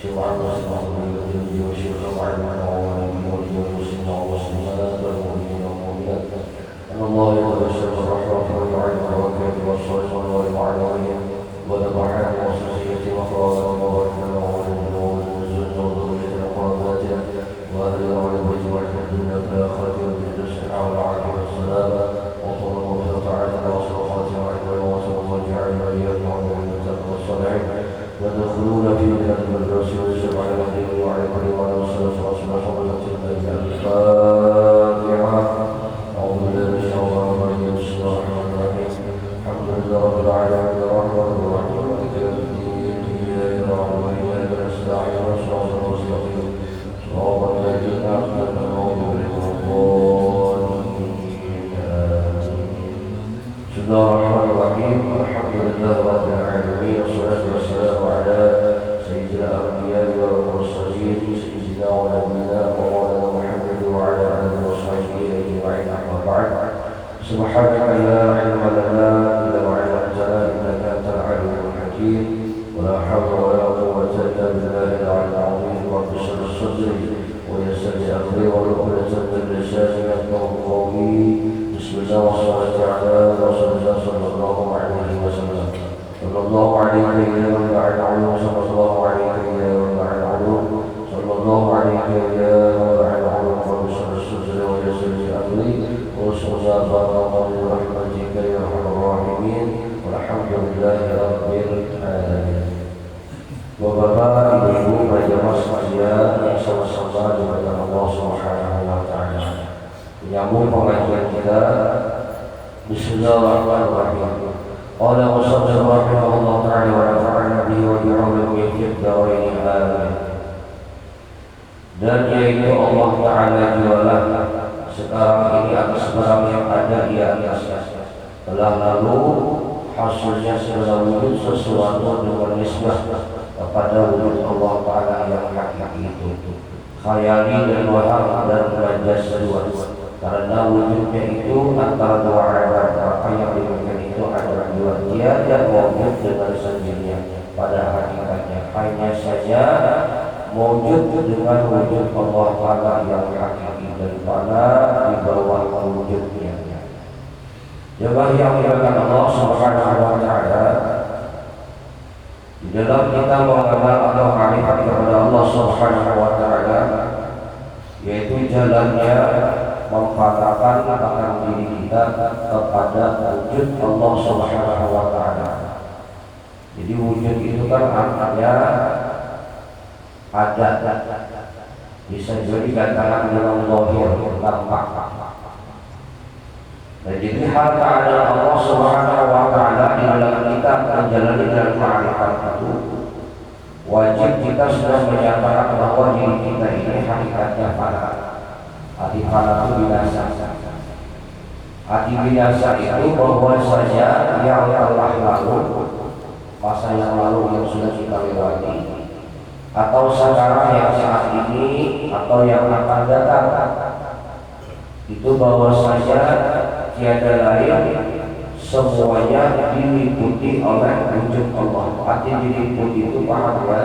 شيوعا وسمعهم بالجند وشيخا وعلمنا وولي والمسلمين والمسلمات والمؤمنين والمؤمنات أن الله يتبشر بالرحمة ويعلم الوكالة والصالحين والمعلمين وذبحنا وصفية وقرابة وبركنا وولدنا وولدنا وذرية وقراباتنا وأهلنا ولبيت وحكم الدنيا في الآخرة وبجد الصحة والعافية والسلام وطول المغفرة عادنا وصلواتنا وعلمنا وصلى وجعلنا إياكم ومن التقوى الصالحين يدخلون في بلاد الفردوس والسبع الذين وعلى كل وعلى وسلم وصلى الفاتحة أعوذ بالله من الشيطان الرجيم بسم الله الرحمن الرحيم الحمد لله رب العالمين الرحمن الرحيم مالك يوم الدين إياك نعبد وإياك نستعين صراط المستقيم صراط الذين أنعمت عليهم غير المغضوب بسم الله الرحمن الرحيم الحمد لله رب العالمين والصلاة والسلام على سيد الأنبياء والمرسلين سيدنا ونبينا ومولانا محمد وعلى آله وصحبه أجمعين أما بعد سبحانك لا علم لنا إلا ما علمتنا إنك أنت العليم الحكيم ولا حول ولا قوة إلا بالله العلي العظيم رب اشرح صدري ويسر لي أمري واحلل عقدة من لساني يفقهوا قولي بسم الله والصلاة على رسول الله صلى الله عليه وسلم صلى الله عليه يا رب العالمين صلى الله عليه يا رب العالمين صلى الله عليه يا رب العالمين رب اشرح صدري ويسر لي أمري وصلى الله برحمتك يا أرحم الراحمين والحمد لله رب العالمين. Bapak, Ibu, Majelis sekalian yang sama-sama dimuliakan Allah Subhanahu wa taala. Menyambung pengajian kita. Bismillahirrahmanirrahim. Qala wasallama rahimahullah ta'ala wa nafa'ana bihi wa bi'ulumihi fid dharain amin. Dan yaitu Allah Ta'ala jualah sekarang ini atas barang yang ada di atasnya. Telah lalu hasilnya segala wujud sesuatu dengan nisbah kepada wujud Allah Ta'ala yang hakiki itu. Khayali dan waham dan majaz dua. Karena wujudnya itu antara dua alam, maka yang demikian itu adalah dua tiada wujud dengan sendirinya pada hakikatnya. Hanya saja wujud dengan wujud Allah Ta'ala yang hakiki dan pada di bawah wujudnya. Jemaah yang dimuliakan Allah Subhanahu wa taala, di dalam kita mengenal atau ma'rifat kepada Allah Subhanahu wa taala, yaitu jalannya memfatakan akan diri kita kepada wujud Allah Subhanahu wa taala. Jadi wujud itu kan artinya ada, bisa juga dikatakan dengan zahir, tampak. Dan jadi hal keadaan Allah Subhanahu wa taala di dalam kita menjalani dalam ma'rifat itu, wajib kita sudah menyatakan bahwa diri kita ini hakikatnya fana. Hati fana itu binasa. Hati binasa itu bahwa saja yang telah lalu, masa yang lalu yang sudah kita lewati, atau sekarang yang saat ini, atau yang akan datang, itu bahwa saja tiada lain, semuanya diliputi oleh wujud Allah. Arti diliputi itu pahamnya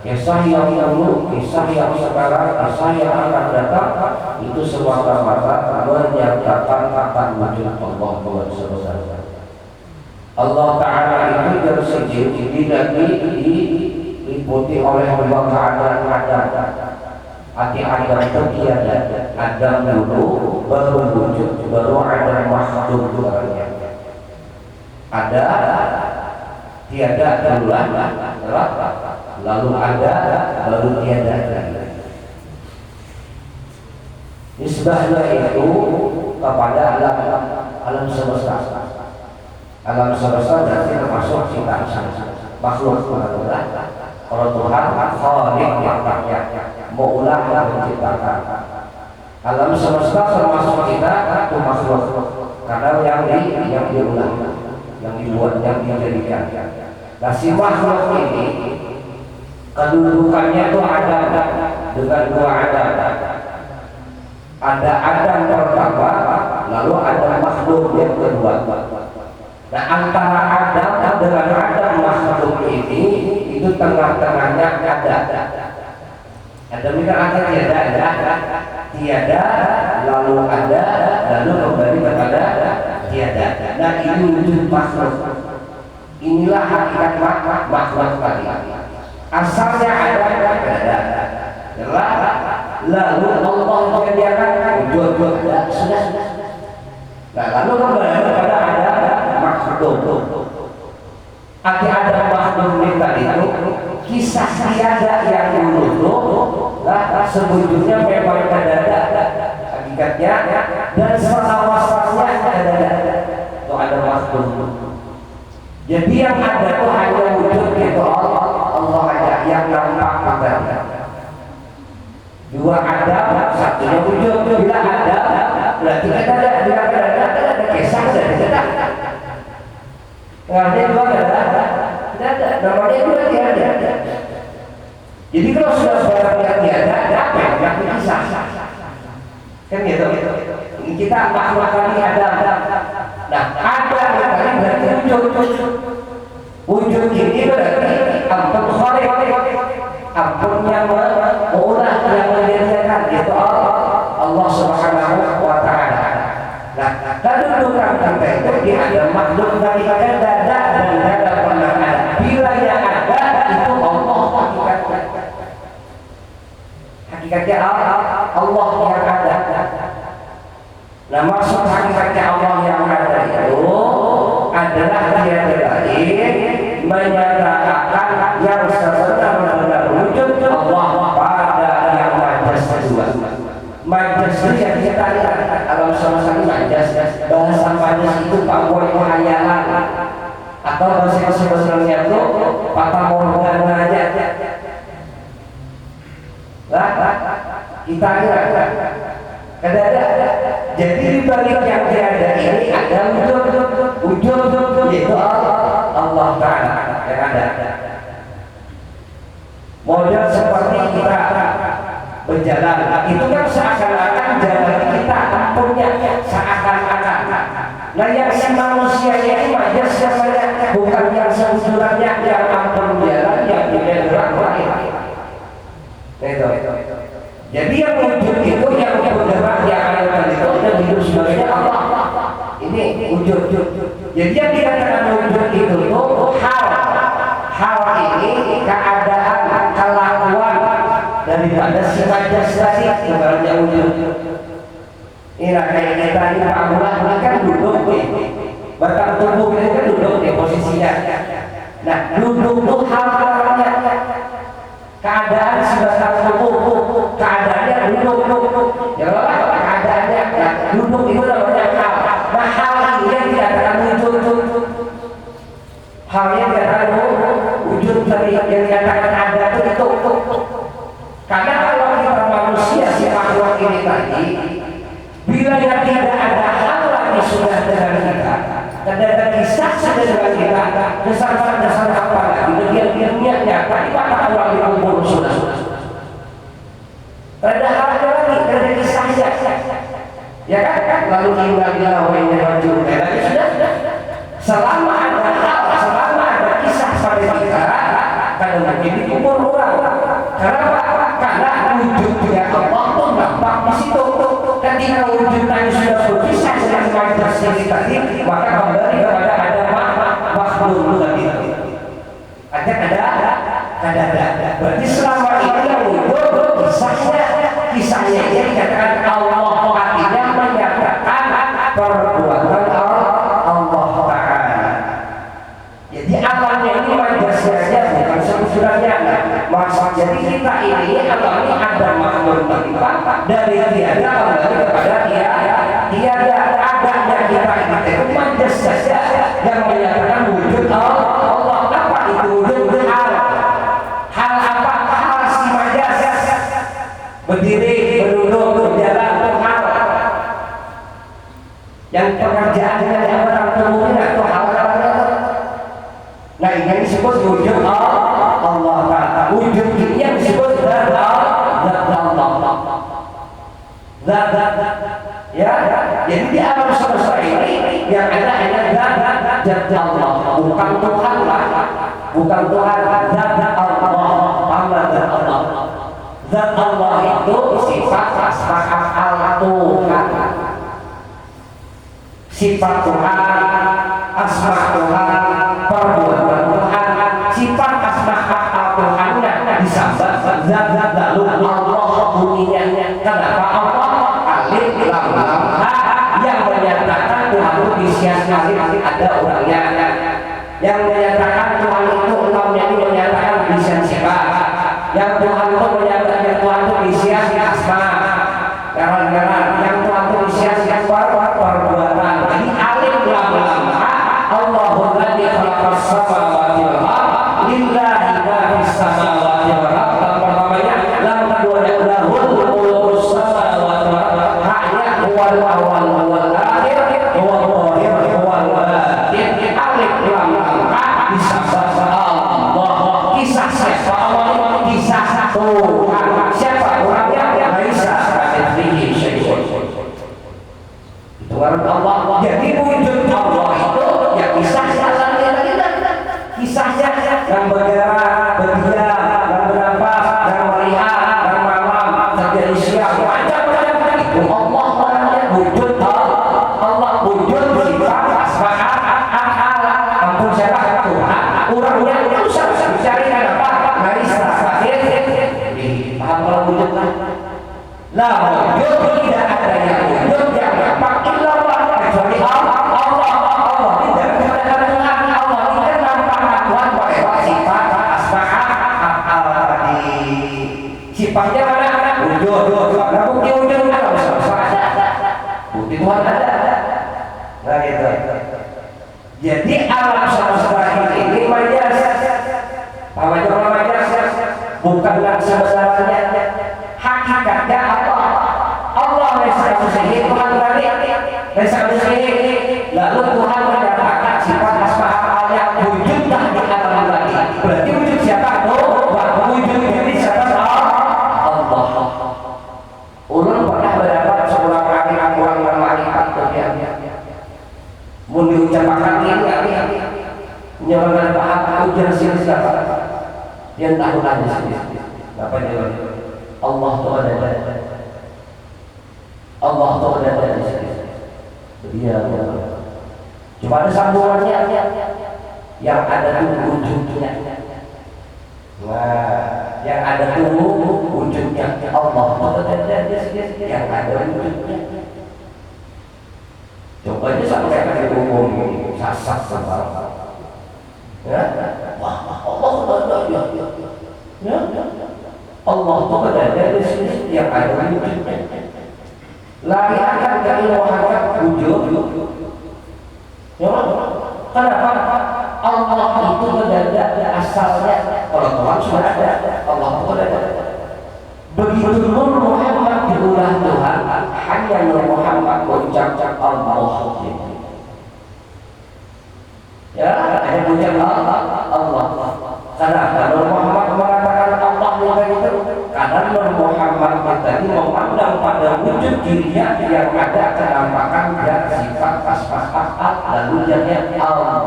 kisah yang lalu, kisah yang sekarang, kisah yang akan datang, itu semata-mata menyatakan akan wujud Allah buat sebesar. Allah Ta'ala itu dari segi tidak diliputi oleh keadaan-keadaan. Arti Adam itu tiada, Adam dulu baru wujud, baru ada makhluk barunya. Ada, tiada dulu, lalu ada, baru tiada. Nisbahnya itu kepada alam semesta. Alam semesta berarti termasuk ciptaan makhluk adalah kalau Tuhan Khaliq makhluknya maulah yang menciptakan. Alam semesta termasuk kita itu makhluk karena yang diulang, yang dibuat, yang dijadikan. Nah si makhluk ini kedudukannya itu ada dengan dua Adam. Ada Adam pertama, lalu ada makhluk yang kedua. Nah antara Adam dengan Adam makhluk ini itu itu tengah-tengahnya ada mikir akhir tiada lalu ada lalu kembali kepada tiada. Nah ini wujud makhluk. Inilah hakikat makhluk tadi. Asalnya ada lalu Allah menjadikan wujud sudah. Nah lalu kembali kepada ada makhluk. Arti ada makhluk tadi itu kisah tiada yang dulu sebetulnya memang ada hakikatnya dan selawasnya ada itu ada makhluk. Jadi yang ada itu hanya wujud itu Allah aja yang nampak tadi. Dua ada, satunya wujud. Bila ada, berarti ada kisah ada. Ada dua tidak ada. Namanya dua tiada. Jadi kalau sudah barang yang tiada, apa yang kisah? Kan gitu. Ini kita makhluk kali ada. Nah, ada tadi berarti wujud. Wujud ini berarti ampun khaliq. Ampun yang mengolah yang menjadikan itu Allah Subhanahu wa taala. Nah, kedudukan kita itu di ada makhluk dari ada dan ada pernah ada. Bila yang ada itu Allah hakikatnya Allah yang ada. Nah, maksud hakikatnya Allah yang ada itu adalah dia lain menyatakan yang sebenar-benar wujud Allah pada yang majas kedua. Majas yang kita lihat alam semesta majas, bahasa majas itu pamor hayalan atau bahasa sebenarnya itu fata morgana aja. Kita kira ada. Jadi di balik yang tiada ini ada wujud yaitu Allah Ta'ala yang ada. Model seperti kita berjalan itu kan seakan-akan jalan kita punya seakan-akan. Nah yang si manusia ini majas namanya bukan yang seujurannya yang ampun jalan yang punya gerak lain. Itu. Jadi yang wujud itu yang bergerak yang ada itu dan hidup sebagainya Allah. Ini wujud. Jadi yang dikatakan wujud itu hal ini keadaan kelakuan daripada si majas tadi sebenarnya wujud. Ini kayak kita ini pamula kan duduk nih, batang tubuh ini kan duduk di posisinya. Nah duduk itu hal-halnya keadaan si batang tubuh keadaannya duduk ya keadaannya duduk itu namanya hal. Nah hal ini yang dikatakan wujud. Hal yang dikatakan wujud tadi yang dikatakan ada itu. Karena kalau kita manusia si makhluk ini tadi bila yang tidak ada hal lagi sudah dengan kita dan ada kisah dengan kita dasar apa lagi bagian nyata di mata orang yang umur sudah ada hal lagi ada kisahnya ya kan lalu tinggal wajib lagi sudah selama ada hal selama ada kisah pada kita kadang jadi umur orang karena wujudnya Allah pun nampak di situ. Ketika wujudnya sudah berpisah dengan majas ini tadi, maka kembali kepada ada makhluk tadi. Ada. Berarti selama ini yang wujud kisahnya ini dikatakan Allah artinya menyatakan perbuatan Allah Ta'ala. Jadi alamnya ini majasnya saja bukan seujurannya. Jadi kita ini alami ada makhluk dari tiada kembali kepada tiada adanya kita ini itu majas saja yang menyatakan wujud Allah. Apa itu wujud? Hal apa? Hal si majas berdiri, berduduk, berjalan, hal yang pekerjaannya yang orang temukan atau hal-hal. Nah ini disebut wujud Allah Ta'ala. Wujud ini yang disebut zat Allah. Ya, jadi di alam semesta ini yang ada hanya zat Allah, bukan Tuhan lah. bukan Tuhan, zat Allah. Apa zat Allah? Zat Allah itu sifat asma af'al Tuhan. Sifat Tuhan, asma Tuhan, perbuatan Tuhan, sifat asma af'al Tuhannya disebut zat lalu Allah bunyinya. Kenapa Allah alif lam lam ha yang menyatakan Tuhan itu disiasati ada orangnya, yang menyatakan Tuhan itu lamnya itu menyatakan disias sifat, yang Tuhan itu menyatakan Tuhan itu disias asma, karena yang Tuhan itu disias perbuatan. Jadi alif lam lam ha Allahul ladzi khalaqas samawati wal ardh lillahi ma fis samawati wal ardh. Pertamanya lam keduanya lahul mulkus samawati wal ardh. Haknya huwal awwal huwal akhir huwal zahir huwal batin. Alif lam lam ha disebut Allah. Kisah siapa Allah? Kisah Tuhan. Siapa orangnya? Laisa kamitslihi syai'un. Itu Allah. Jadi wujud Allah itu ya kisahnya kisahnya yang bergerak, berdiam, yang bernafas, yang melihat, yang malam, terjadi siang, macam-macam itu Allah orangnya wujud Allah wujud sifat asma ampun siapa Tuhan orangnya itu usah dicari apa Laisa paham kalau wujud lah wujud tidak ada yang wujud yang nampak illallah kecuali Allah tidak ada Tuhan Allah tidak nampak Tuhan lewat sifat asma tadi sifatnya mana wujud nah bukti wujud ada bukti Tuhan ada nah gitu. Jadi alam semesta ini majas bukanlah sebenarnya hakikatnya Allah Laisa kamitslihi Tuhan tadi Laisa kamitslihi lalu Tuhan mendapatkan sifat asma af'alnya wujudlah di alam tadi berarti wujud siapa? Wujud ini siapa? Allah. Ulun pernah mendapat seorang orang malaikat kemudian mun diucapkan ini menyebabkan paham ujar siapa yang tahu aja apa dia Allah itu ada Allah itu ada di sini dia cuma ada sambungannya yang ada tuh wujudnya nah yang ada tuh wujudnya Allah itu ada di sini yang ada wujudnya. Coba aja sampai pakai umum ini sasak sama ya wah Allah ya Allah itu ada di sini yang ada wujudnya. Lari akan dari Muhammad wujud ya kenapa Allah itu ada asalnya kalau Tuhan sudah ada Allah itu ada begitu Nur Muhammad diulah Tuhan hanya Nur Muhammad mengucapkan Allah ya ada ucap Allah karena Nur Muhammad mengatakan Allah itu karena Nur Muhammad tadi memandang pada wujud dirinya yang ada kenampakan dan sifat asma af'al lalu jadinya Allah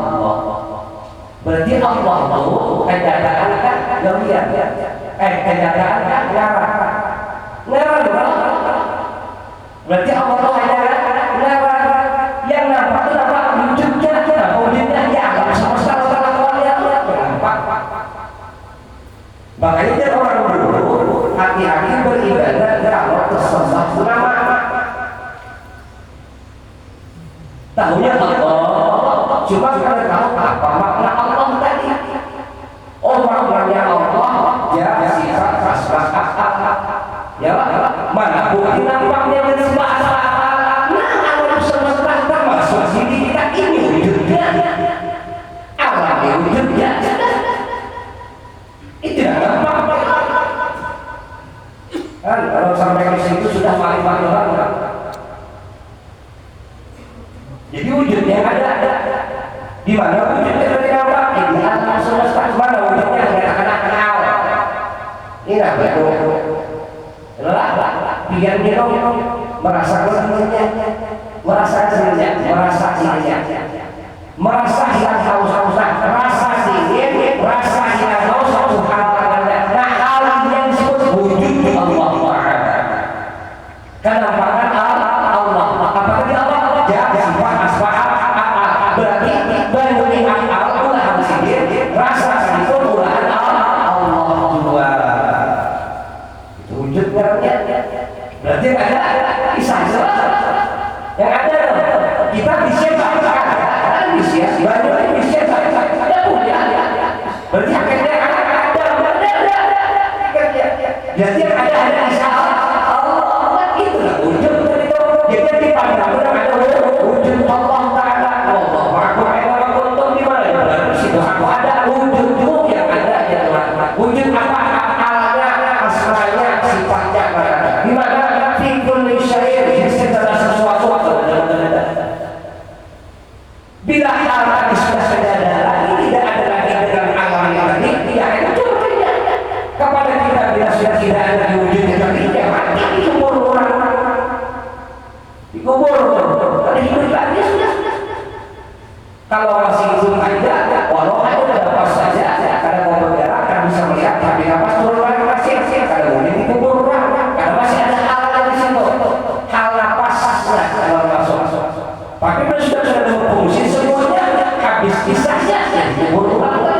berarti Allah itu kenyataan kan kenyataan kan ngarang berarti Allah itu ngarang yang nampak itu nampak wujudnya wujudnya ya alam semesta makanya dia orang dulu hati-hati beribadah kalau tersembah nama tahunya Allah cuma kita tahu apa makna Allah tadi maknanya Allah ya sifat asma ya mana bukti nampaknya menyembah alam semesta termasuk diri kita ini wujudnya alam wujudnya itu nampak kan kalau sampai ke situ sudah maklum orang jadi wujudnya ada di mana wujudnya dari nampak di alam semesta mana wujudnya nggak kenal ini lah biar dia merasa dirinya merasa dirinya merasa hilang haus-hausan rasa dingin rasa sudah tidak ada di wujudnya, tapi dia mati dikubur orang, dikubur, ada hidup lagi sudah. Kalau masih hidup aja, walau ada nafas saja, karena mau bergerak kan bisa melihat, tapi nafas turun lagi masih, kalau kemudian dikubur orang, karena masih ada hal di situ, hal nafas kalau masuk. Tapi sudah berfungsi semuanya, habis kisahnya, dikubur orang.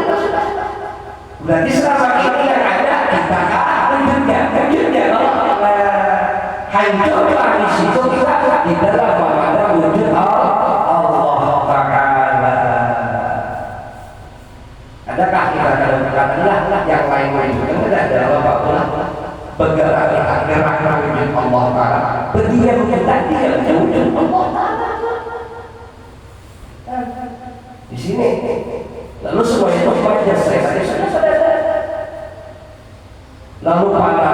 Berarti selama ini yang ada kita wujudnya kalau hancur di situ kita di dalam ada wujud Allah Ta'ala. Adakah kita dalam katakanlah yang lain wujudnya ada Allah bergerak wujud Allah Ta'ala, berdiam kita dia wujud Allah Ta'ala di sini. Lalu semua itu baca saya tadi sudah. Lalu panah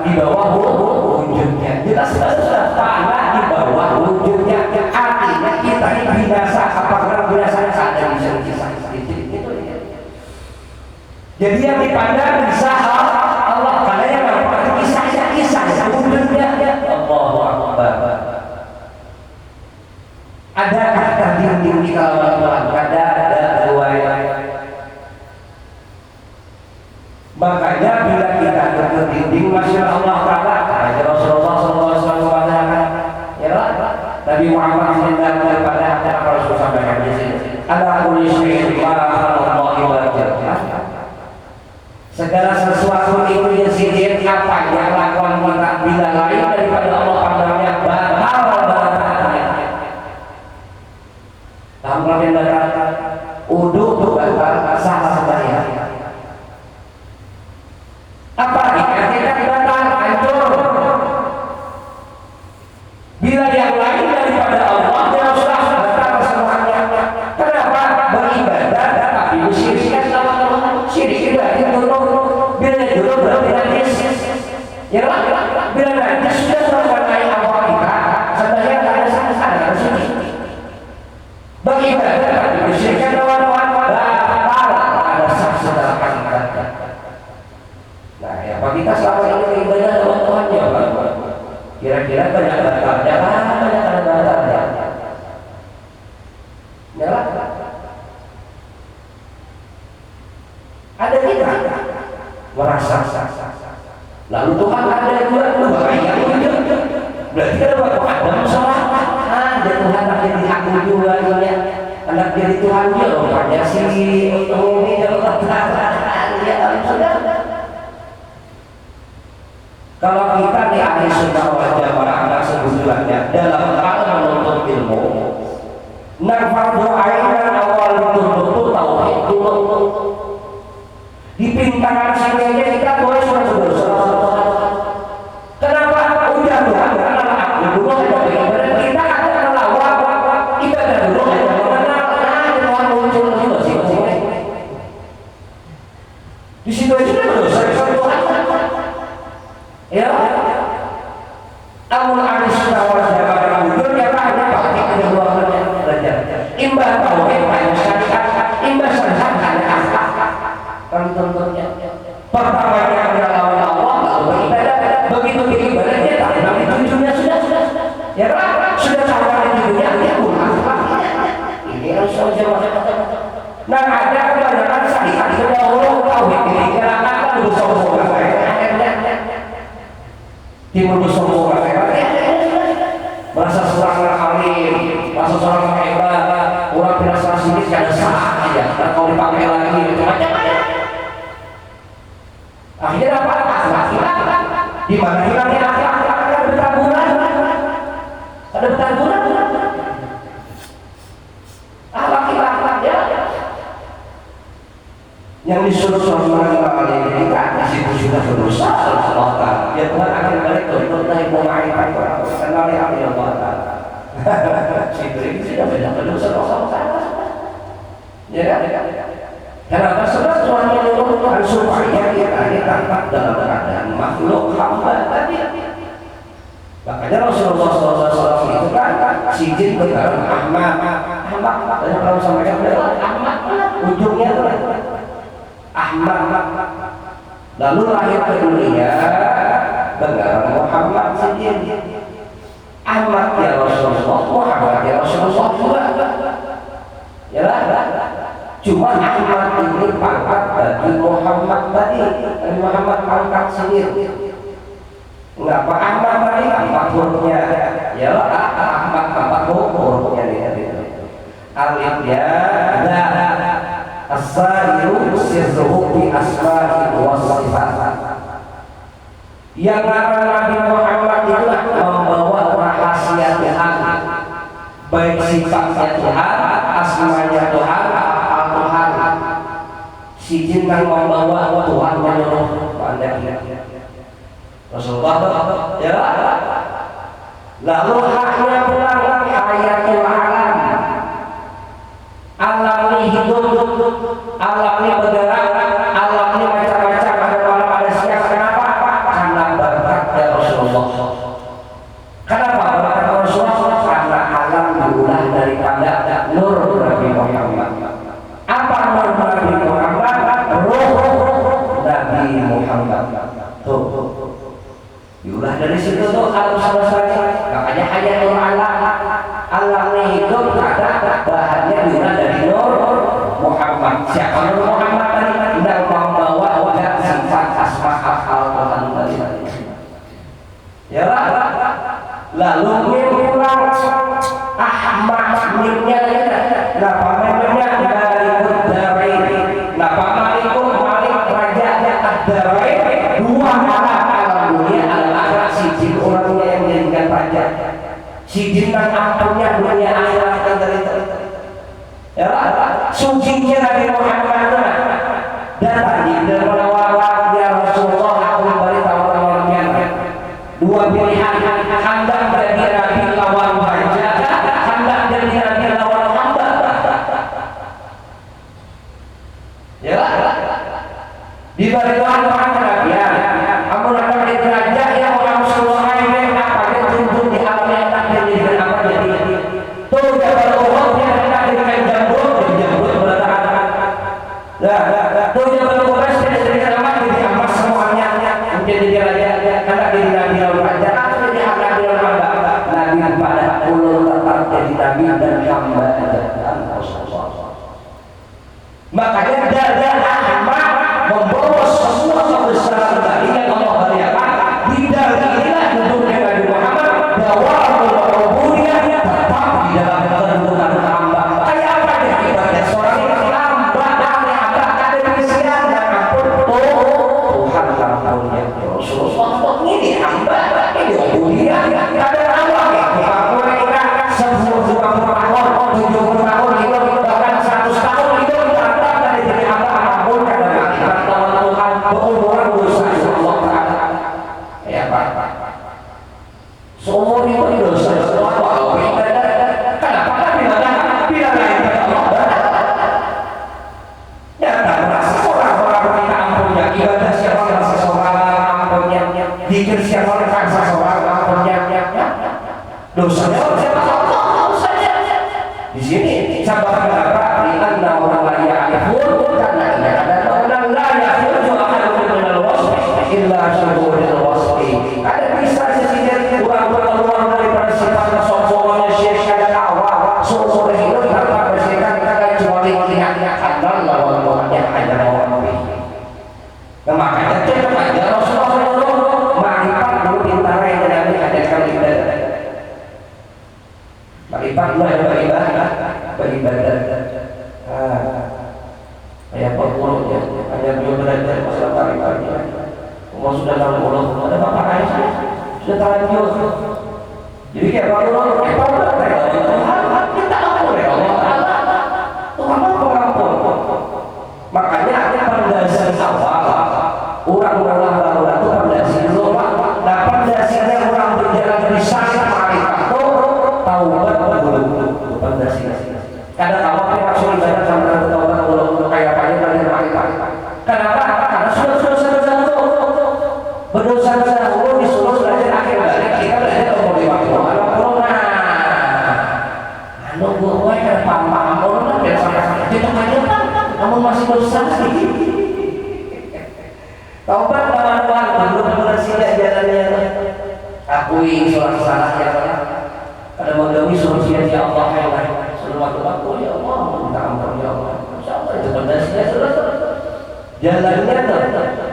di bawah wujudnya. Kita sudah panah di bawah wujudnya. Artinya kita ini binasa. Apakah binasa ada di kisah itu? Jadi yang dipandang bisa Allah. Karena yang nampak kisahnya wujudnya. Allahu Akbar. Adakah terdinding di kalangan ada riwayat. Makanya bila kita terdinding, masya Allah Taala, Rasulullah SAW mengatakan, ya Nabi Muhammad mendengar pada Rasul sampaikan di sini, ada kulisi segala sesuatu itu yang sidir apa yang lakukan kita bila lain daripada Allah pandangnya batal. Tampaknya batal udu itu batal salah sembahyang. Apa dikatakan batal hancur? Bila yang lain daripada Allah yang sudah batal semuanya. Kenapa beribadah tapi musyrikan sama Allah? Syirik berarti dulu. Bila dulu berarti najis. Ya bila najis sudah terkena Allah kita. Sebenarnya ada sana sini. Beribadah tapi musyrikan lawan batal ada saksi dalam kata. Nah, ya, kita selama ini beribadah dengan Tuhan ya, Pak. Kira-kira banyak batalnya, banyak batalnya. Ya, ada kita merasa. Lalu Tuhan ada juga yang berarti kan ada masalah. Ada Tuhan lagi di aku juga ya. Anak jadi Tuhan dia loh, pada si ini yang ya sudah. Kalau kita di ahli sunnah wal jamaah sebetulnya dalam hal menuntut ilmu, nafar doain awal betul-betul tauhid dulu. Di pintaran sini aja kita boleh berdosa. Kenapa? Udah aku dulu kita akan melawan ibadah dulu mengenal Tuhan muncul juga sih. Di situ aja berdosa. Ya, amun ahli sunnah wal jamaah itu ya Pak, pasti ada dua belajar. Imbah tauhid banyak syariat, imbah syariat ada akhlak. Contohnya, pertama yang lawan Allah lalu beribadah, begitu beribadah dia tak nabi tujuannya sudah. Ya Pak, sudah tahu tujuannya dia pun akhlak. Ini harus jamaah. Nah ada kebanyakan syariat sudah orang tauhid dikirakan itu sombong. Timur sombong merasa seorang alim, merasa seorang hebat, orang merasa sedikit ada salah aja. Dan kalau dipakai lagi macam-macam. Akhirnya apa? Akhlak. Di mana hilangnya akhlak? Ada bertaburan. Ada bertaburan. Akhlak ya. Yang disuruh seorang alim kita di situ sudah berdosa. Ya Tuhan akan balik ke Tuhan ma'rifat kenali Allah Ta'ala. Situ ini sudah banyak berdosa. Ya. Kenapa? Sebab Tuhan menyuruh supaya kita ditangkap dalam keadaan makhluk hamba tadi. Makanya Rasulullah SAW itu kan sijil berbareng Ahmad. Banyak orang sampaikan Ahmad ujungnya itu Ahmad. Lalu lahir ke dunia dengan Muhammad sendiri. Ahmad ya Rasulullah, Muhammad ya Rasulullah juga. Ya lah. Cuma Ahmad ini pangkat bagi Muhammad tadi. Muhammad pangkat sendiri. Mengapa Ahmad tadi empat hurufnya? Ya lah, Ahmad empat hurufnya nih. Alif ya, la, as-sariru sirruhu bi asma'i wa sifat. Yang nama Nabi Muhammad itulah membawa rahasia Tuhan, baik sifatnya Tuhan, asmanya Tuhan, Tuhan. Si jin yang membawa Tuhan menyuruh Anda Rasulullah ya. Lalu haknya pulang hayatul alam. Alam ini hidup, alam ini bergerak, alam ini macam-macam, ada malam, ada siang. Kenapa? Karena berkat ya Rasulullah. Kenapa berkat Rasulullah? Karena alam diulah daripada nur Nabi Muhammad. Apa nur Nabi Muhammad? Ruh Nabi Muhammad. Tuh. Diulah dari situ tuh alam selesai. Makanya hayatul alam. Alam ini hidup ada bahannya diulah dari nur Muhammad. Siapa nur Muhammad tadi? Yang membawa wajah sifat asma al Tuhan tadi. Ya lah. Lalu pulang Ahmad nimnya kenapa namanya dari Darai? Kenapa Malik raja Darai? Dua alam dunia adalah si jin orangnya yang menjadikan raja. Si jin dan ampunnya dunia akhirat dan dari ya lah. Sucinya Nabi Muhammad dan tadi dan melawat ya Rasulullah aku memberitahu orang-orangnya dua pilihan, hendak jadi Nabi lawan raja, hendak jadi Nabi lawan hamba. Ya lah. Di balik orang kenabian, amun akan jadi raja ya orang semua ini apa dia tunjuk di alam yang tak jadi apa jadi. Tuh Jabal Uhud dia hendak dijadikan jambut meletakkan. Tuh Jabal Quraisy dia dijadikan apa? Jadi emas semuanya menjadi raja, hendak jadi Nabi lawan raja atau jadi Nabi lawan hamba. Nabi pada ulul tetap jadi Nabi dan hamba dan Rasulullah. Makanya dada Ahmad membawa semua kebesaran tadi yang Allah berikan di dalam inilah hidupnya Nabi Muhammad bahwa ubudiyah tetap di dalam kedudukan hamba. Kayak apa dia ibadah seorang hamba ada kesian dan ampun Tuhan ampunnya Rasulullah ini hamba ini ubudiyah ada Allah mereka 10 tahun 70 tahun hidup bahkan 100 tahun hidup tetap dari jadi hamba apapun karena akibat lawan Tuhan berumuran dosa Allah Ta'ala ya Pak seumur hidup dosa kenapa kan bila lain kata Allah ya tak merasa orang-orang minta ampunnya ibadah siapa merasa seorang ampunnya dikir siapa merasa seorang ampunnya dosanya siapa di sini sabar kenapa karena orang lain ya'rifun karena ada orang lain ya'rifun akan mengenal wasfi illa syuhudil wasfi ada bisa sesini orang-orang daripada sifatnya sombongnya syirik dan awal seumur hidup tanpa bersyirikan kita kecuali melihatnya kadang lawan Tuhannya hanya lawan nah makanya tetap aja Rasulullah ma'rifat dulu pintar yang Nabi ajarkan ibadah ma'rifat dulu yang beribadah kayak pengurus ya hanya beliau belajar masalah ma'rifatnya umur sudah 60 ada bapak Aisyah sudah terlanjur jadi kayak pengurus Tuhan kita ampun ya Allah Tuhan pengampun makanya ada pendasar awal orang-orang baru itu pendasar dulu nah pendasarnya orang berjalan dari syariat ma'rifat itu taubat dulu pendasar kadang awalnya langsung ibadah sampai taubat dulu kayak apa yang tadi ma'rifat kenapa? Karena sudah berdosa dahulu disuruh belajar akhir balik kita belajar umur 50 anu gue kan paham orang biar sampai kita aja namun masih dosa Taubat teman-teman, benar-benar siap jalannya. Akui sholat salah ya Allah. Ada mengganggu solusinya ya Allah ya Allah. Waktu ya Allah, minta ampun ya Allah. Insyaallah itu benar sudah selesai. Jalannya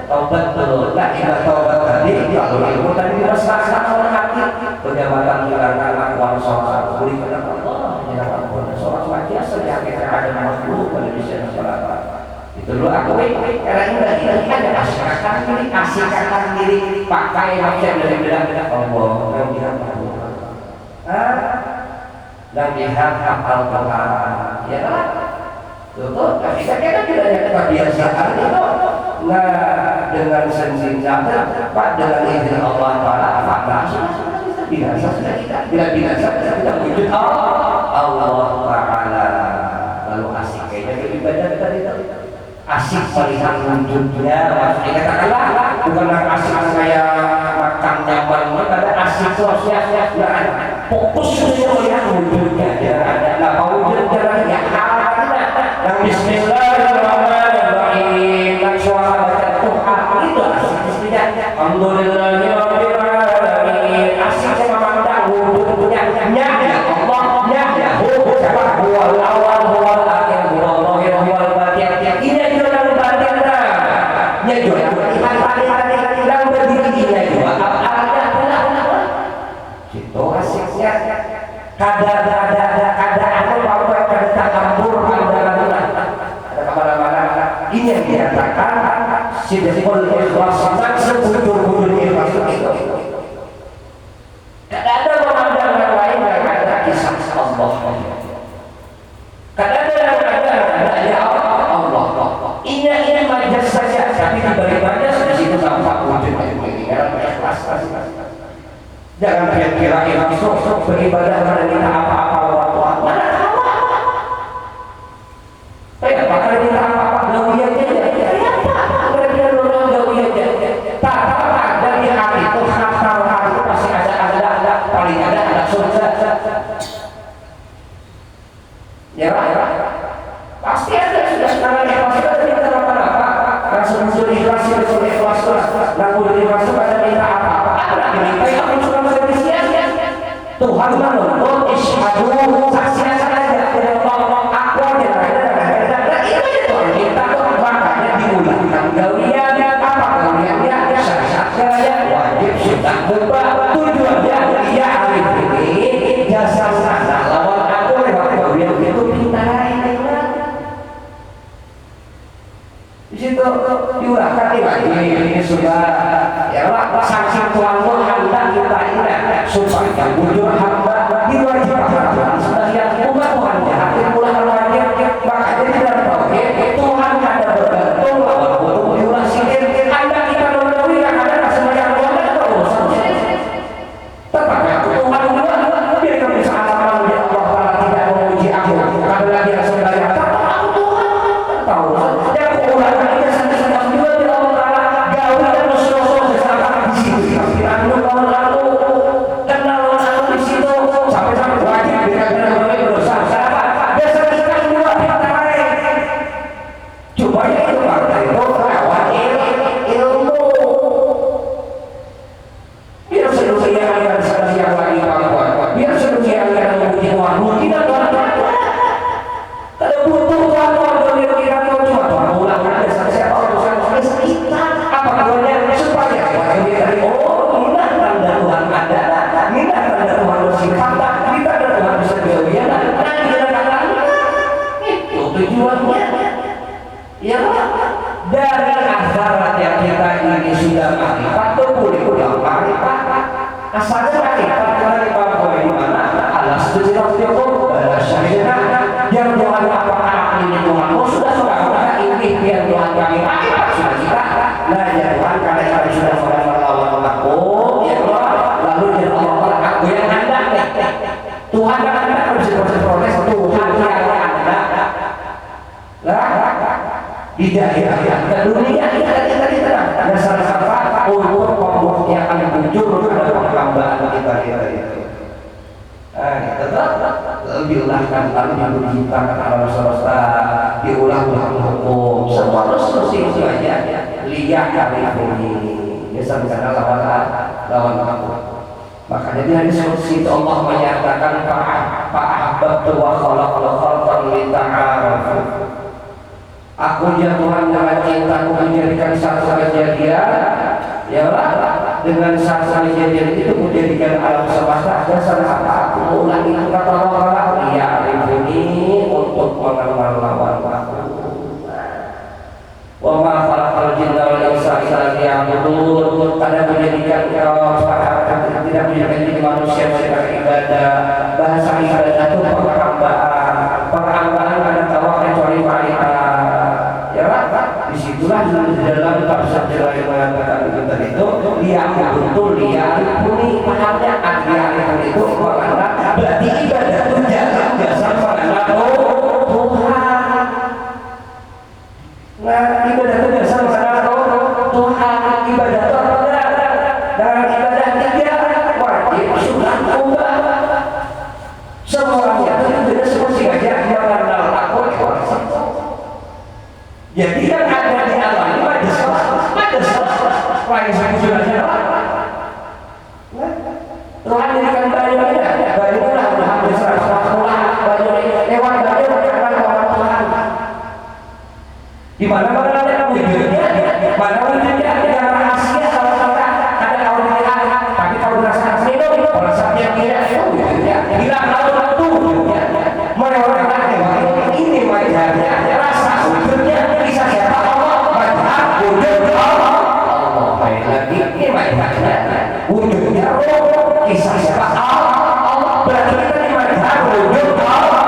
taubat dulu. Nah, kita taubat tadi kalau ilmu tadi dirasakan oleh hati. Penyambatan menjalankan lakukan sholat, beri kepada Allah, minta ampun. Sholat wajib saja kita ada makhluk pada di sana sholat. Itu dulu aku karena ini ada asyikan diri pakai macam beda-beda Allah yang bilang dan lihat Al-Quran ya kan betul ketika kita tidak ada kebiasaan itu nah dengan senjata Pak dengan izin Allah Ta'ala maka binasa sudah kita bila binasa kita wujud Allah Ta'ala lalu asik kayaknya ibadah tadi asik melihat wujudnya maksudnya katakanlah bukan asik kayak makan nyaman ada asik sosial fokus melihat wujudnya ada apa wujudnya ya yang bismillahirrahmanirrahim dan suara baca Tuhan itu asik tidak alhamdulillahirabbil alamin asik sama memandang wujudnya ya Allah ya siapa huwal awal huwal akhir huwal zahir huwal batin ini juga dalam batin ya juga yang berdiri ini juga ada situ asiknya kadang-kadang pada takabur ada kemana-mana ini yang dikatakan sidqul ikhlas sebujur-bujur ikhlas itu tidak ada memandang yang lain ada kisah Allah tidak ada ya Allah ini majas saja tapi dibalik majas di situ tampak wujud ikhlas jangan kira-kira sok beribadah pada kita apa-apa mana tahu apakah kita apa-apa gawi aja gawi aja tak dari hati itu hafal itu pasti ada paling ada surga ya pasti ada sudah sekarang ikhlas itu tidak apa-apa langsung ikhlas lalu ikhlas pada minta apa-apa ada minta yang Tuhan menuntut isyhadu saksikan saja Allah aku ada itu Tuhan minta Tuhan makanya dimulakan gawiannya apa gawiannya syarat-syaratnya wajib sunnah mubah tujuannya dia arif ini jasa sana lawan aku lewat gawian itu pintai di situ diulahkan ini sudah ya saksi Tuhan hendak kita ingat supaya wujud hamba diwajibkan sebagian umat Tuhan hati pula wajib makanya tidak tauhid Tuhan ada bergantung lawan hukum diulah sikit anda kita memenuhi yang ada sembahyang Tuhan ada urusan tetapi Tuhan juga biar kami seakan ya Allah Ta'ala tidak memuji aku karena lagi sembahyang tapi aku Tuhan tahu dan keulangan ini sedang juga di Allah Ta'ala gaul dan nusul bersama di sini kita lalu sampai wajib dengan dosa biasa kita juga kita coba ya itu partai itu lewat ilmu biar seluruh yang siang lagi kawan biar seluruh yang memuji Tuhan mungkin ada butuh Tuhan kira-kira cuma Tuhan ulang ada siapa urusan kita apa kabarnya supaya wajib dari minat tanda Tuhan ada minat tanda Tuhan bersifat kita ada Tuhan bisa gawian dan kita itu tujuannya ya dari akhirat yang kita ini sudah marifat itu boleh ulang marifat asalnya marifat boleh mana alas tujuan balas syahidina yang Tuhan apa ini Tuhan sudah ini biar Tuhan kami marifat sudah kita nah ya Tuhan karena kami sudah melawan aku ya Allah lalu ya Allah aku yang hendak Tuhan kan hendak harus proses Tuhan yang hendak hidayah dunia kita terang ada salah untuk pokok yang akan muncul dalam perkambaan kita itu tetap lebih ulahkan lalu menciptakan alam semesta diulang-ulang hukum semua terus itu aja lihat arifuni biasa misalnya lawan aku. Makanya di hadis qudsi itu Allah menyatakan fa'ahbabtu wa khalaqan lita'arafu. Aku ya Tuhan dengan cintaku menjadikan satu kejadian ya Allah, dengan satu kejadian itu menjadikan alam semesta dasar apa aku ulang itu kata Allah ya arifuni untuk mengenal lawan aku. Wa ma khalaqal jinna wal insa illa liya'budun. Karena menjadikan tidak menjadikan manusia sebagai ibadah. Bahasa ibadah itu penghambaan ada tawa kecuali ma'rifat. Ya Pak, disitulah di dalam tafsir yang mengatakan itu liya'budun liya'buduni pahamnya liya'budun itu makna berarti ibadah itu jalan dasar mengenal Tuhan. Nah, ibadah itu dasar mengenal Tuhan. Ibadah itu apa? Dalam ibadah tiga wajib, sunat, ubah. Semuanya itu tidak seperti aja mengenal aku. Jadi kan ada di alam ini ada lain sebetulnya. Tuhan dirikan bayu lah udah hampir 140 bayu lewat bayu Tuhan. Di mana ada wujudnya, mana wujudnya yang rahasia kalau kita ada orang yang tapi kalau dirasakan sendiri kalau saatnya tidak wujudnya hilang itu wujudnya melewatkan ini wajahnya rasa wujudnya bisa siapa Allah wajah wujud Allah baik lagi ini wajahnya wujudnya kisah siapa Allah berarti kita di wajah wujud Allah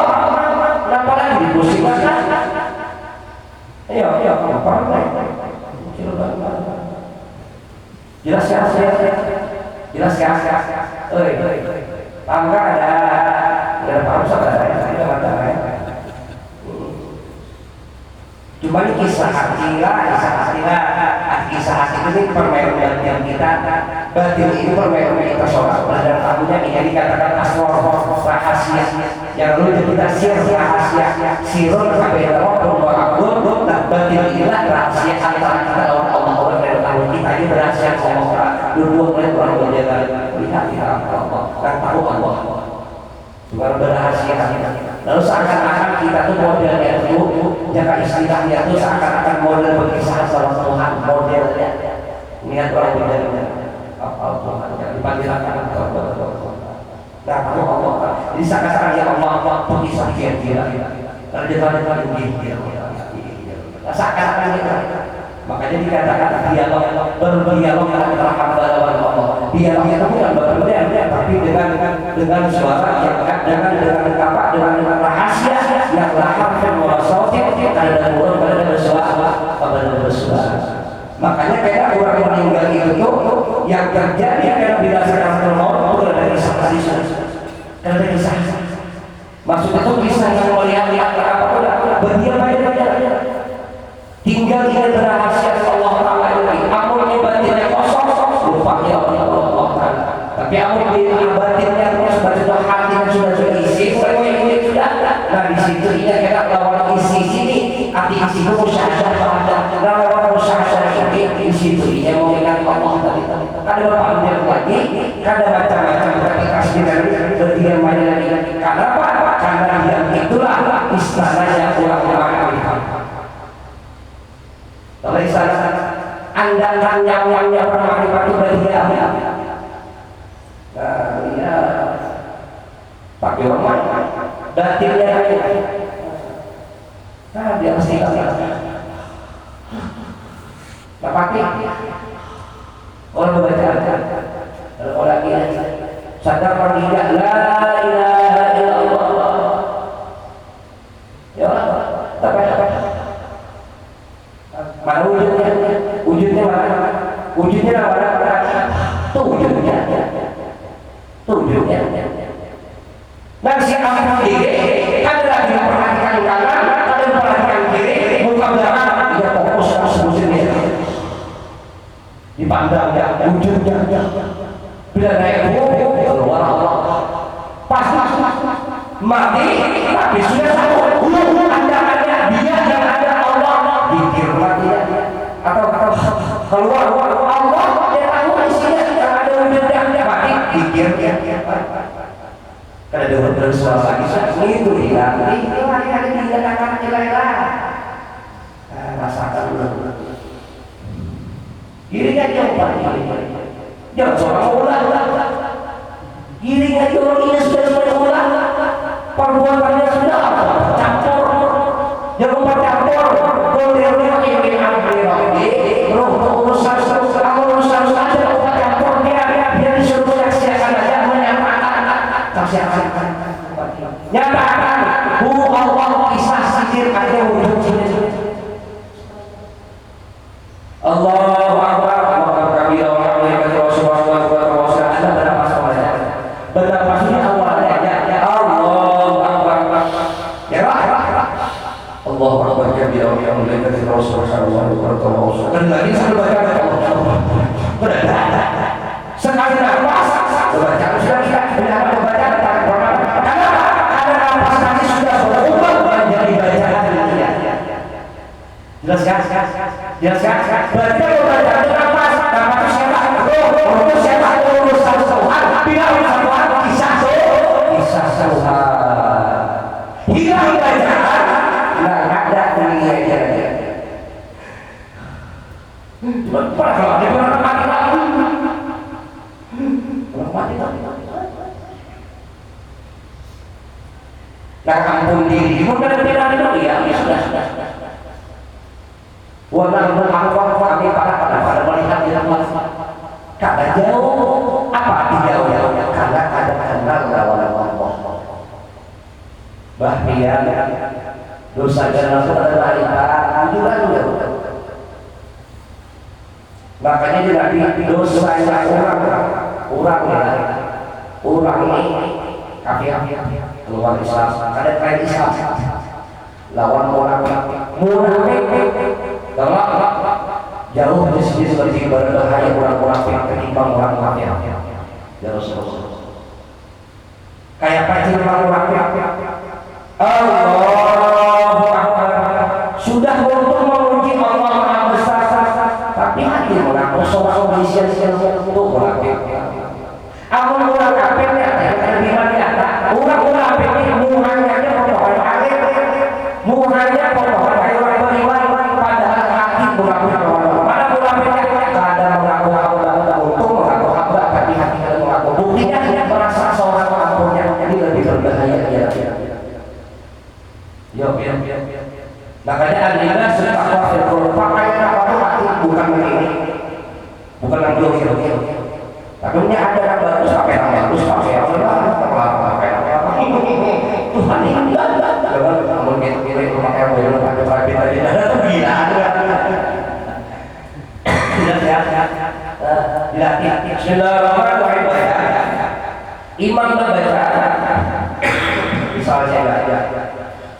kenapa lagi dipusingkan. Ayo, apa? Jelas ya. Tangga ada paham saudara ya. Cuma ini kisah hati ini permainan yang kita batin ini permainan kita sholat dan tamunya ini dikatakan asror rahasia yang dulu kita sir rahasia sirun kabeh batin ilah rahasia antara kita lawan Allah dan Allah kita ini berhasil Allah dulu mulai orang berjaga lihat Allah dan tahu Allah bukan berhasil lalu seakan-akan kita tuh modelnya itu jaga istilahnya itu seakan-akan model berkisah sama Tuhan modelnya niat orang berjaga apa Tuhan yang dipanggilkan nah tahu Allah jadi seakan-akan ya Allah berkisah dia kalau dia seakan-akan itu makanya dikatakan dialog berdialog antara hamba lawan Allah. Dialog itu bukan berbeda tapi dengan suara yang dengan rahasia yang lahir dan sauti ada mulut pada bersuara. Makanya kayak orang meninggal itu yang terjadi karena berdasarkan maut dari kisah maksudnya itu kisah yang melihat apa berdiam aja tinggal berhasil Allah Ta'ala ini amun batinnya kosong lupa ya Allah Ta'ala tapi amun batinnya sudah hatinya sudah terisi ini sudah nah di situ ini kita lawan isi sini hati isi itu musyahadah lawan musyahadah ini di situ ini mau ingat Allah tadi ada berpanggil lagi ada macam-macam praktikasi dari berdiam lagi karena apa? Karena yang itulah istilahnya ulama kalau istilah andalan yang pernah dipakai bagi dia ya pakai orang batinnya dia mesti pakai orang membaca orang ini sadar tidak la ilaha illallah ya tapi mana wujudnya mana tuh wujudnya nah siapa diri ada lagi memperhatikan kanan ada memperhatikan kiri muka belakang dia fokus sebutnya dipandang wujudnya bila naik keluar Allah pas mati tapi sudah tahu andalannya dia keluar Allah dia tahu isinya tidak ada wujudnya berarti pikirnya kada ada wujud suara itu hilang itu hari-hari dikatakan jelas rasakan dulu giring aja jangan seorang ulang giring aja orang ini sudah ulang perbuatannya sudah apa campur jangan bercampur boleh urusan saja campur dia disuruh menyaksikan aja menyampaikan saksikan nyatakan Allah kisah sihir ada wujud Allahu Akbar kami orang yang Rasulullah SAW ada berapa soalnya berapa sini awalnya Allahu Akbar ya Allahu Akbar kami orang yang Rasulullah SAW dan lagi saya baca sekali nafas baca sudah kita tidak membaca karena ada nafas tadi sudah berubah menjadi bacaan jelas kan berarti membaca nafas nafas siapa untuk siapa urusan Tuhan bila Tuhan kisah Tuhan hilang bacaan nggak ada dunia aja kalau dia pernah mati nah kampung diri mungkin ada ya sudah walau berangkat kami pada melihat di rumah kada jauh apa arti jauh karena ada kenal lawan Allah bahaya dosa dan dosa adalah juga makanya tidak dosa yang orang ini kafir keluar Islam ada tren Islam lawan munafik jauh dari sini lebih berbahaya orang-orang ketimbang orang kafir ya Rasulullah kayak pacin orang Allahu Akbar sudah untuk memuji Allah Maha Besar tapi hati mengaku seorang sia-sia untuk munafik amun orang kafir ya lebih banyak orang munafik muhanya potongan air muhanya potongan air beriman padahal hati munafik mana munafiknya ada mengaku hamba untuk mengaku hamba tapi hati tidak mengaku buktinya dia merasa seorang ampunnya jadi lebih berbahaya ya makanya adalah setakwa firqul pakaian apa hati bukan ini bukan yang dohir tapi punya ada yang bagus pakai yang bagus pakai yang pakai Tuhan ini jangan mungkin kira itu pakai yang bagus pakai private tadi ada tuh gila dilatih Bismillahirrahmanirrahim imam membaca misalnya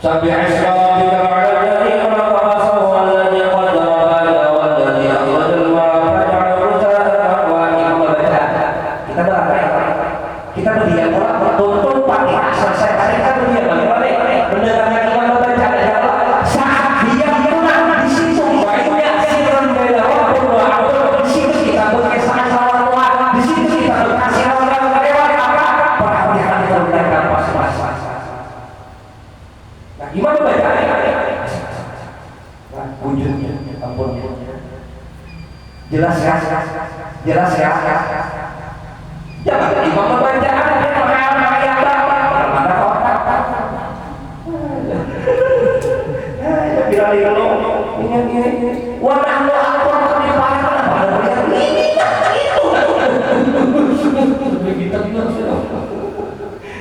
sampai asrafi kita berdiam tuntun pakai selesai kita berdiam bagaimana mendengarkan imam membaca saat dia pulang di situ baiknya sirun bela waktu di situ kita berkisah sama Tuhan di situ kita berkasih orang lewat apa perhatian kita mendengarkan pas-pas nah gimana baca wujudnya ampun jelas ya jangan imam membaca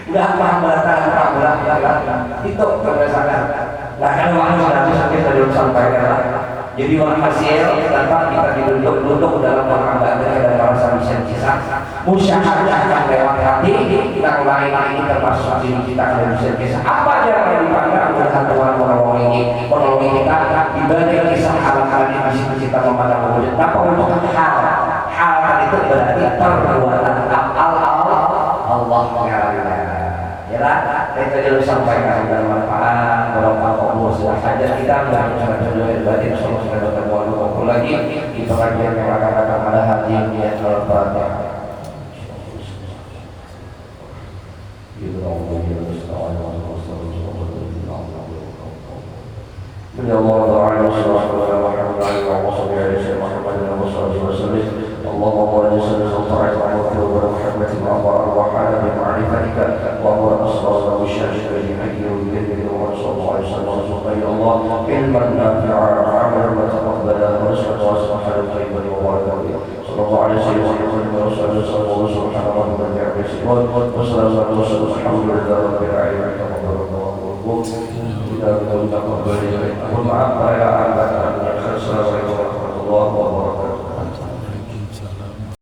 udah paham itu berdasarkan nah kan waktu sakit tadi sampaikan jadi orang hasil tanpa kita duduk dalam pengambilan dan merasa bisa kisah musyahadah yang lewat hati kita mulai ini termasuk diri kita kalau bisa kisah apa yang dipandang oleh Tuhan orang ini menolong kita dibanding kisah hal-hal yang masih kita memandang wujud apa untuk hal itu berarti perbuatan Allah ya lah kita dulu sampaikan dan manfaat kalau Allah sudah saja kita sudah berdoa batin sama sudah berdoa lagi di pengajian yang akan datang ada hati yang niat Al-Fatihah. Ya Allah ta'ala sallallahu alaihi wa sallam Muhammad wa sallallahu alaihi Allahumma wa salli wa ta'ala wa rahmatika wa barakatuh bi ma'rifatika wa wa asrar wa syarika bi hayyi wa bihi wa sallallahu alaihi wasallam ya Allah ilman nafi'a amalan mutaqabbala wa rizqan wasi'an tayyiban wa barakatuh sallallahu alaihi wasallam wa sallallahu subhanahu wa ta'ala wa sallallahu alhamdulillahi rabbil alamin kita mengucapkan mohon maaf para anggota. Assalamualaikum warahmatullahi wabarakatuh.